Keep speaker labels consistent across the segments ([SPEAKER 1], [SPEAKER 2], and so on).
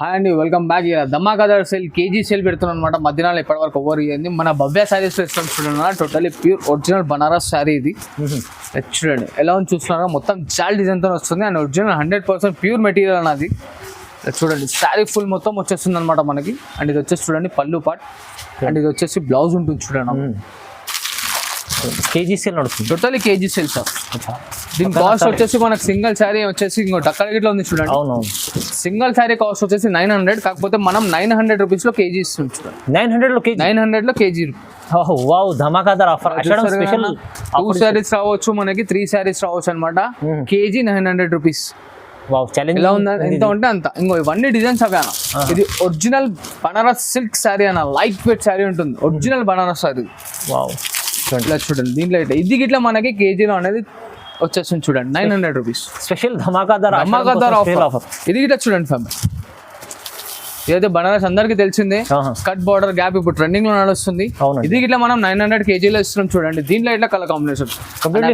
[SPEAKER 1] Hi అండి, welcome back. ఇలా ధమాకాదార్ sale KG sale పెడుతున్నాం అనమాట. మధ్యాహ్నం ఇప్పటివరకు ఓవర్ ఇయ్యింది. మన భవ్య శారీస్ ఇస్తాం చూడండి, totally pure original Banaras sari ఇది. చూడండి ఎలా ఉంది చూస్తున్నారా, మొత్తం జాల్ డిజైన్తో వస్తుంది అండ్ ఒరిజినల్ 100% ప్యూర్ మెటీరియల్ అన్నది. చూడండి శారీ ఫుల్ మొత్తం వచ్చేస్తుంది అనమాట మనకి. అండ్ ఇది వచ్చేసి చూడండి పళ్ళు పార్ట్ అండ్ ఇది వచ్చేసి బ్లౌజ్ ఉంటుంది చూడండి.
[SPEAKER 2] కేజీ సేల్ నడుస్తుంది,
[SPEAKER 1] టోటలీ కేజీ సేల్ సార్. దీని కాస్ట్ వచ్చేసి మనకు సింగిల్ శారీ వచ్చేసి ఇంకోటి అక్కడ గిట్లా ఉంది చూడండి.
[SPEAKER 2] అవునవును,
[SPEAKER 1] సింగిల్ శారీ కాస్ట్ వచ్చేసి 900, కాకపోతే మనం 900 రూపీస్లో కేజీ ఇస్తుంది చూడండి.
[SPEAKER 2] 900 కేజీ,
[SPEAKER 1] 900లో కేజీ.
[SPEAKER 2] వావ్, ధమాకాదార్ ఆఫర్. స్పెషల్
[SPEAKER 1] 2 శారీస్ రావచ్చు మనకి, 3 శారీస్ రావచ్చు అనమాట. KG 900 rupees.
[SPEAKER 2] వావ్, ఛాలెంజ్
[SPEAKER 1] ఎలా ఉందా, ఎంత ఉంటే అంత. ఇంకో ఇవన్నీ డిజైన్స్ అవే అన్న. ఇది ఒరిజినల్ బనారస్ సిల్క్ శారీ అన్న, లైట్ వెయిట్ శారీ ఉంటుంది, ఒరిజినల్ బనారస్ శారీ.
[SPEAKER 2] వావ్,
[SPEAKER 1] ఇట్లా చూడండి, దీంట్లో ఇది గిట్లా మనకి కేజీలో అనేది వచ్చేస్తుంది చూడండి 900 రూపీస్.
[SPEAKER 2] Special ధమాకాదార్
[SPEAKER 1] offer. ఇది గిట్లా చూడండి ఫ్యామిలీ, ఏదైతే బనారస్ అందరికి తెలిసిందే, కట్ బార్డర్ గ్యాప్ ఇప్పుడు ట్రెండింగ్ లో నడుస్తుంది. ఇది ఇట్లా మనం 900 కేజీలో ఇస్తున్నాం చూడండి. దీంట్లో ఇట్లా colour combination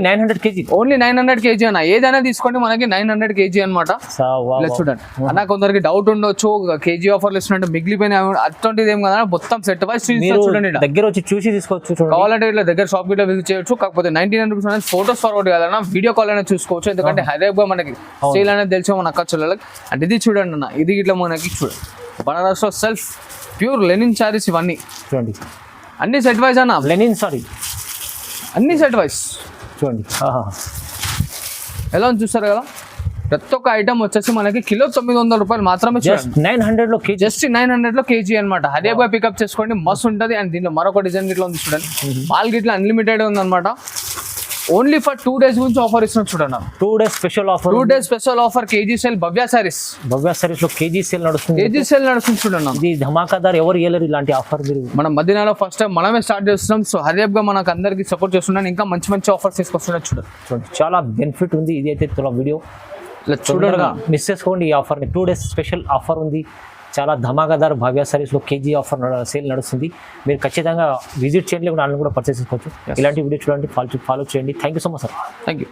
[SPEAKER 2] 900 KG,
[SPEAKER 1] only 900 KG అన్న. ఏదైనా తీసుకోండి మనకి 900 కేజీ అనమాట. ఇలా చూడండి అన్న, కొందరికి డౌట్ ఉండొచ్చు కేజీ ఆఫర్లు ఇస్తున్నట్టు మిగిలిపోయిన అటువంటిది ఏం కదా, మొత్తం సెట్ వైస్ చూడండి.
[SPEAKER 2] దగ్గర వచ్చి చూసి తీసుకోవచ్చు,
[SPEAKER 1] కావాలంటే ఇట్లా దగ్గర షాప్ గిట్లా విజిట్ చేయొచ్చు. కాకపోతే 99 రూపీస్ అనేది ఫోటోస్ ఫార్వర్డ్ కాదన్న, వీడియో కాల్ అయినా చూసుకోవచ్చు. ఎందుకంటే హైదరాబాద్ మనకి సేల్ అనేది తెలిసి మన అక్క చెల్లెలకి. అంటే ఇది చూడండి అన్న, ఇది ఇట్లా మనకి చూడండి బనారస్ లో సెల్ఫ్ ప్యూర్ లెనిన్ శారీస్ ఇవన్నీ
[SPEAKER 2] చూడండి.
[SPEAKER 1] అన్ని సెట్ వైజ్ అన్న,
[SPEAKER 2] లెనిన్ సారీ
[SPEAKER 1] అన్ని సెట్ వైజ్
[SPEAKER 2] చూడండి.
[SPEAKER 1] ఎలా ఉంది చూస్తారు కదా. ప్రతి ఒక్క ఐటమ్ వచ్చేసి మనకి కిలో 900 రూపాయలు మాత్రమే.
[SPEAKER 2] 900 కేజీ,
[SPEAKER 1] జస్ట్ 900 కేజీ అనమాట. హరియాబాయ్ పికప్ చేసుకోండి, మస్తు ఉంటుంది. అండ్ దీంట్లో మరొక డిజైన్ గిట్లా ఉంది చూడండి, మాల్ గిట్లా అన్లిమిటెడ్ ఉంది అనమాట. ఓన్లీ ఫర్ 2 days గురించి ఆఫర్ ఇస్తున్నాం చూడండి.
[SPEAKER 2] 2 days special offer,
[SPEAKER 1] 2 days special offer. KG sale Bhavya saris,
[SPEAKER 2] Bhavya saris లో కేజీ సేల్ నడుస్తుంది.
[SPEAKER 1] కేజీ సేల్ నడుస్తుంది చూడండి.
[SPEAKER 2] ఇది ధమాకాదార్ ఎవరు ఇవ్వలేరు ఇలాంటి ఆఫర్. మీరు
[SPEAKER 1] మనం మధ్యలో ఫస్ట్ టైం మనమే స్టార్ట్ చేస్తున్నాం. సో హరియాబ్గా మనకు అందరికి సపోర్ట్ చేస్తున్నాను, ఇంకా మంచి మంచి ఆఫర్స్ తీసుకొస్తున్నాను చూడండి.
[SPEAKER 2] చాలా బెనిఫిట్ ఉంది. ఇది అయితే వీడియో చూడగా మిస్ చేసుకోండి. ఈ ఆఫర్ 2 days స్పెషల్ ఆఫర్ ఉంది. చాలా ధమాకాదార్ భవ్య శారీస్లో కేజీ ఆఫర్ సేల్ నడుస్తుంది. మీరు ఖచ్చితంగా విజిట్ చేయండి, కూడా పర్చేస్ చేసుకోవచ్చు. ఇలాంటి వీడియో చూడండి, ఫాలో చేయండి. Thank you so much sir.
[SPEAKER 1] Thank you.